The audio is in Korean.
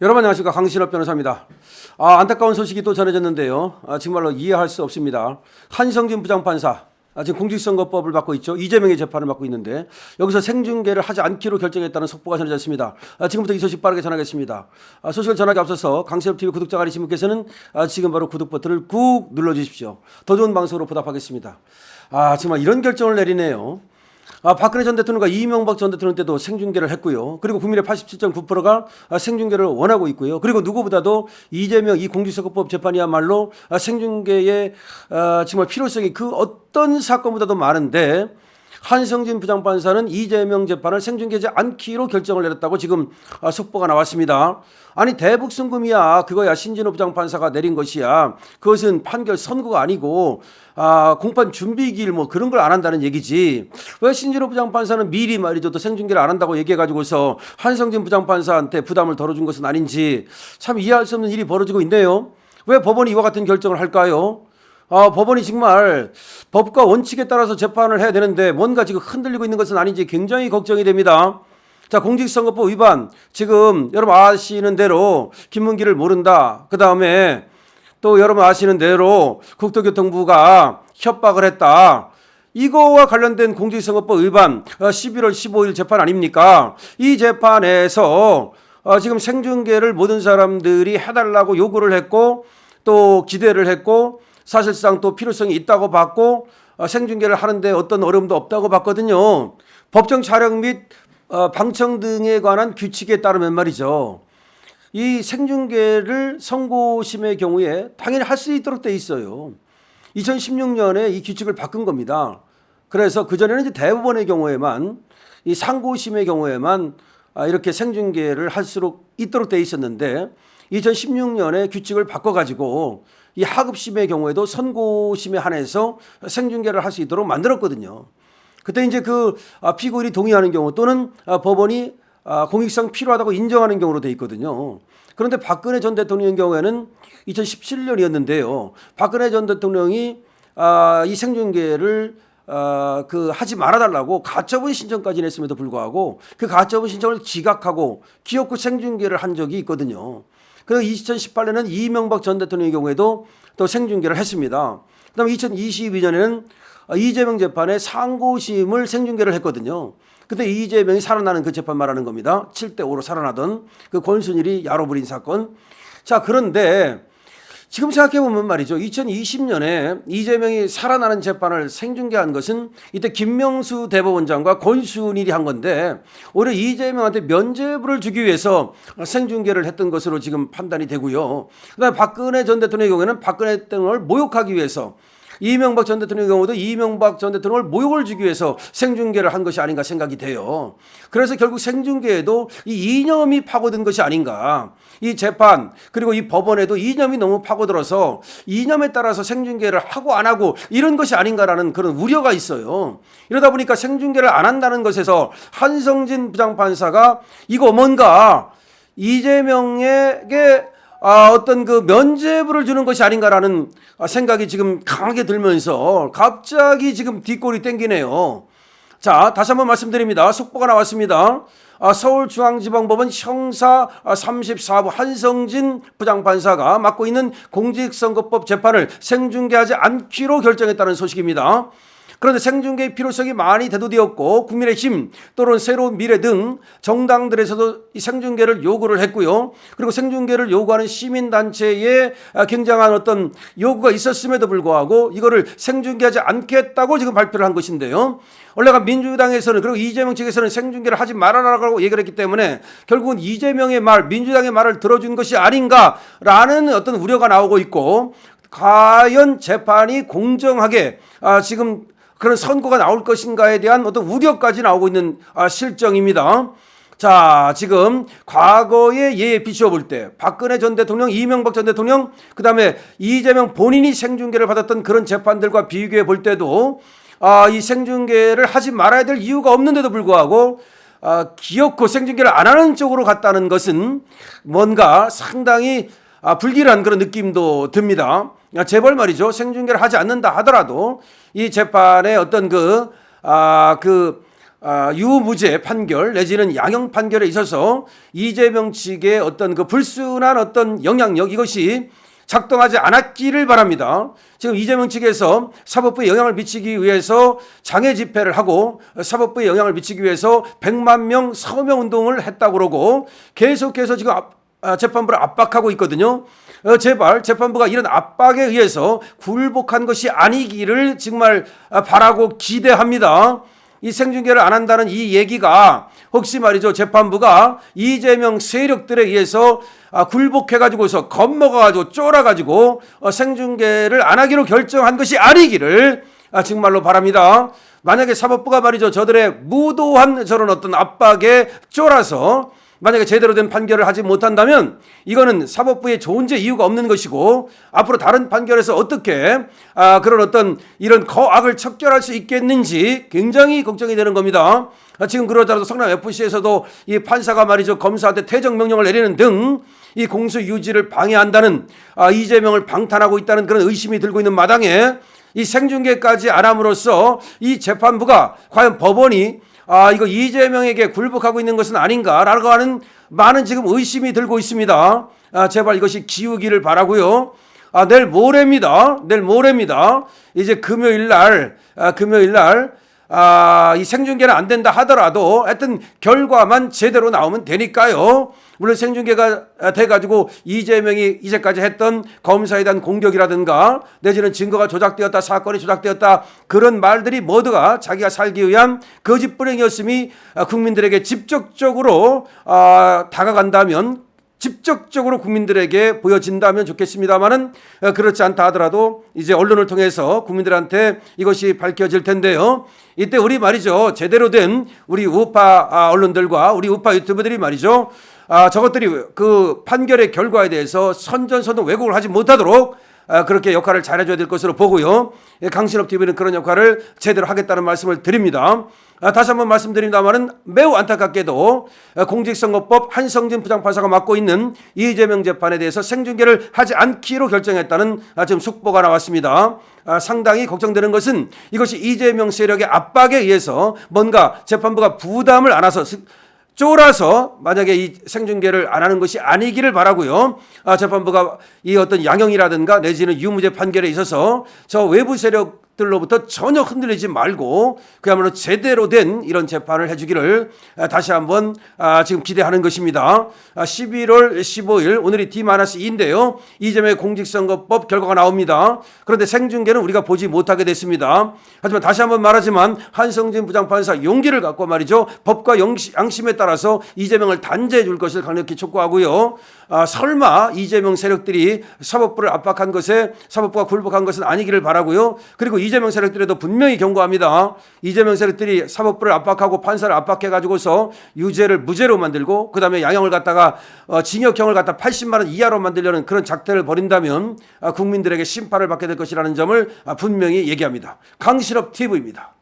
여러분 안녕하십니까, 강신업 변호사입니다. 안타까운 소식이 또 전해졌는데요. 정말로 이해할 수 없습니다. 한성진 부장판사, 지금 공직선거법을 받고 있죠. 이재명의 재판을 받고 있는데 여기서 생중계를 하지 않기로 결정했다는 속보가 전해졌습니다. 지금부터 이 소식 빠르게 전하겠습니다. 소식을 전하기 앞서서 강신업TV 구독자 아니신 분께서는 지금 바로 구독 버튼을 꾹 눌러주십시오. 더 좋은 방송으로 보답하겠습니다. 정말 이런 결정을 내리네요. 박근혜 전 대통령과 이명박 전 대통령 때도 생중계를 했고요. 그리고 국민의 87.9%가 생중계를 원하고 있고요. 그리고 누구보다도 이재명 이 공직선거법 재판이야말로 생중계의 정말 필요성이 그 어떤 사건보다도 많은데, 한성진 부장판사는 이재명 재판을 생중계하지 않기로 결정을 내렸다고 지금 속보가 나왔습니다. 아니, 대북 송금이야, 그거야 신진호 부장판사가 내린 것이야. 그것은 판결 선고가 아니고 공판 준비기일 뭐 그런 걸 안 한다는 얘기지. 왜 신진호 부장판사는 미리 말이죠, 또 생중계를 안 한다고 얘기해가지고서 한성진 부장판사한테 부담을 덜어준 것은 아닌지 참 이해할 수 없는 일이 벌어지고 있네요. 왜 법원이 이와 같은 결정을 할까요? 법원이 정말 법과 원칙에 따라서 재판을 해야 되는데 뭔가 지금 흔들리고 있는 것은 아닌지 굉장히 걱정이 됩니다. 자, 공직선거법 위반, 지금 여러분 아시는 대로 김문기를 모른다, 그 다음에 또 여러분 아시는 대로 국토교통부가 협박을 했다, 이거와 관련된 공직선거법 위반 11월 15일 재판 아닙니까? 이 재판에서 지금 생중계를 모든 사람들이 해달라고 요구를 했고 또 기대를 했고 사실상 또 필요성이 있다고 봤고 생중계를 하는데 어떤 어려움도 없다고 봤거든요. 법정 촬영 및 방청 등에 관한 규칙에 따르면 말이죠, 이 생중계를 선고심의 경우에 당연히 할 수 있도록 돼 있어요. 2016년에 이 규칙을 바꾼 겁니다. 그래서 그전에는 이제 대법원의 경우에만, 이 상고심의 경우에만 이렇게 생중계를 할 수 있도록 돼 있었는데 2016년에 규칙을 바꿔가지고 이 하급심의 경우에도 선고심에 한해서 생중계를 할 수 있도록 만들었거든요. 그때 이제 그 피고인이 동의하는 경우 또는 법원이 공익상 필요하다고 인정하는 경우로 돼 있거든요. 그런데 박근혜 전 대통령의 경우에는 2017년이었는데요. 박근혜 전 대통령이 이 생중계를 하지 말아달라고 가처분 신청까지 냈음에도 불구하고 그 가처분 신청을 기각하고 기어코 생중계를 한 적이 있거든요. 그리고 2018년에는 이명박 전 대통령의 경우에도 또 생중계를 했습니다. 그다음에 2022년에는 이재명 재판의 상고심을 생중계를 했거든요. 그때 이재명이 살아나는 그 재판 말하는 겁니다. 7대5로 살아나던 그 권순일이 야로 부린 사건. 자, 그런데 지금 생각해보면 말이죠, 2020년에 이재명이 살아나는 재판을 생중계한 것은 이때 김명수 대법원장과 권순일이 한 건데 오히려 이재명한테 면죄부를 주기 위해서 생중계를 했던 것으로 지금 판단이 되고요. 그다음에 박근혜 전 대통령의 경우에는 박근혜 대통령을 모욕하기 위해서, 이명박 전 대통령의 경우도 이명박 전 대통령을 모욕을 주기 위해서 생중계를 한 것이 아닌가 생각이 돼요. 그래서 결국 생중계에도 이 이념이 파고든 것이 아닌가. 이 재판 그리고 이 법원에도 이념이 너무 파고들어서 이념에 따라서 생중계를 하고 안 하고 이런 것이 아닌가라는 그런 우려가 있어요. 이러다 보니까 생중계를 안 한다는 것에서 한성진 부장판사가 이거 뭔가 이재명에게 어떤 그 면죄부를 주는 것이 아닌가라는 생각이 지금 강하게 들면서 갑자기 지금 뒷골이 땡기네요. 자, 다시 한번 말씀드립니다. 속보가 나왔습니다. 서울중앙지방법원 형사 34부 한성진 부장판사가 맡고 있는 공직선거법 재판을 생중계하지 않기로 결정했다는 소식입니다. 그런데 생중계의 필요성이 많이 대두되었고 국민의힘 또는 새로운 미래 등 정당들에서도 이 생중계를 요구를 했고요. 그리고 생중계를 요구하는 시민단체에 굉장한 어떤 요구가 있었음에도 불구하고 이거를 생중계하지 않겠다고 지금 발표를 한 것인데요. 원래가 민주당에서는, 그리고 이재명 측에서는 생중계를 하지 말아라라고 얘기를 했기 때문에 결국은 이재명의 말, 민주당의 말을 들어준 것이 아닌가라는 어떤 우려가 나오고 있고, 과연 재판이 공정하게 지금 그런 선고가 나올 것인가에 대한 어떤 우려까지 나오고 있는 실정입니다. 자, 지금 과거의 예에 비추어 볼 때 박근혜 전 대통령, 이명박 전 대통령, 그 다음에 이재명 본인이 생중계를 받았던 그런 재판들과 비교해 볼 때도 이 생중계를 하지 말아야 될 이유가 없는데도 불구하고 기어코 생중계를 안 하는 쪽으로 갔다는 것은 뭔가 상당히 불길한 그런 느낌도 듭니다. 재벌 말이죠, 생중계를 하지 않는다 하더라도 이 재판의 어떤 유무죄 판결 내지는 양형 판결에 있어서 이재명 측의 어떤 그 불순한 어떤 영향력 이것이 작동하지 않았기를 바랍니다. 지금 이재명 측에서 사법부에 영향을 미치기 위해서 장애 집회를 하고 사법부에 영향을 미치기 위해서 100만 명 서명 운동을 했다고 그러고 계속해서 지금 재판부를 압박하고 있거든요. 제발 재판부가 이런 압박에 의해서 굴복한 것이 아니기를 정말 바라고 기대합니다. 이 생중계를 안 한다는 이 얘기가 혹시 말이죠, 재판부가 이재명 세력들에 의해서 굴복해가지고서 겁먹어가지고 쫄아가지고 생중계를 안 하기로 결정한 것이 아니기를 정말로 바랍니다. 만약에 사법부가 말이죠, 저들의 무도한 저런 어떤 압박에 쫄아서 만약에 제대로 된 판결을 하지 못한다면 이거는 사법부의 존재 이유가 없는 것이고 앞으로 다른 판결에서 어떻게 그런 어떤 이런 거악을 척결할 수 있겠는지 굉장히 걱정이 되는 겁니다. 지금 그러자라도 성남 FC에서도 이 판사가 말이죠, 검사한테 퇴정 명령을 내리는 등 이 공소 유지를 방해한다는 이재명을 방탄하고 있다는 그런 의심이 들고 있는 마당에 이 생중계까지 안 함으로써 이 재판부가 과연 법원이 이거 이재명에게 굴복하고 있는 것은 아닌가라고 하는 많은 지금 의심이 들고 있습니다. 제발 이것이 기우기를 바라고요. 내일 모레입니다. 이제 금요일 날 이 생중계는 안 된다 하더라도 하여튼 결과만 제대로 나오면 되니까요. 물론 생중계가 돼가지고 이재명이 이제까지 했던 검사에 대한 공격이라든가 내지는 증거가 조작되었다, 사건이 조작되었다, 그런 말들이 모두가 자기가 살기 위한 거짓불행이었음이 국민들에게 직접적으로 다가간다면, 직접적으로 국민들에게 보여진다면 좋겠습니다만은 그렇지 않다 하더라도 이제 언론을 통해서 국민들한테 이것이 밝혀질 텐데요. 이때 우리 말이죠, 제대로 된 우리 우파 언론들과 우리 우파 유튜버들이 말이죠, 저것들이 그 판결의 결과에 대해서 선전선동 왜곡을 하지 못하도록 그렇게 역할을 잘해줘야 될 것으로 보고요. 강신업 TV는 그런 역할을 제대로 하겠다는 말씀을 드립니다. 다시 한번 말씀드립니다만은 매우 안타깝게도 공직선거법 한성진 부장판사가 맡고 있는 이재명 재판에 대해서 생중계를 하지 않기로 결정했다는 지금 속보가 나왔습니다. 상당히 걱정되는 것은 이것이 이재명 세력의 압박에 의해서 뭔가 재판부가 부담을 안아서 쫄아서 만약에 이 생중계를 안 하는 것이 아니기를 바라고요. 재판부가 이 어떤 양형이라든가 내지는 유무죄 판결에 있어서 저 외부 세력들로부터 전혀 흔들리지 말고 그야말로 제대로 된 이런 재판을 해주기를 다시 한번 지금 기대하는 것입니다. 11월 15일 오늘이 D-2인데요. 이재명의 공직선거법 결과가 나옵니다. 그런데 생중계는 우리가 보지 못하게 됐습니다. 하지만 다시 한번 말하지만 한성진 부장판사 용기를 갖고 말이죠, 법과 양심에 따라서 이재명을 단죄해 줄 것을 강력히 촉구하고요. 설마 이재명 세력들이 사법부를 압박한 것에 사법부가 굴복한 것은 아니기를 바라고요. 그리고 이재명 세력들에도 분명히 경고합니다. 이재명 세력들이 사법부를 압박하고 판사를 압박해 가지고서 유죄를 무죄로 만들고 그다음에 양형을 갖다가 징역형을 갖다 80만 원 이하로 만들려는 그런 작태를 벌인다면 국민들에게 심판을 받게 될 것이라는 점을 분명히 얘기합니다. 강신업 TV입니다.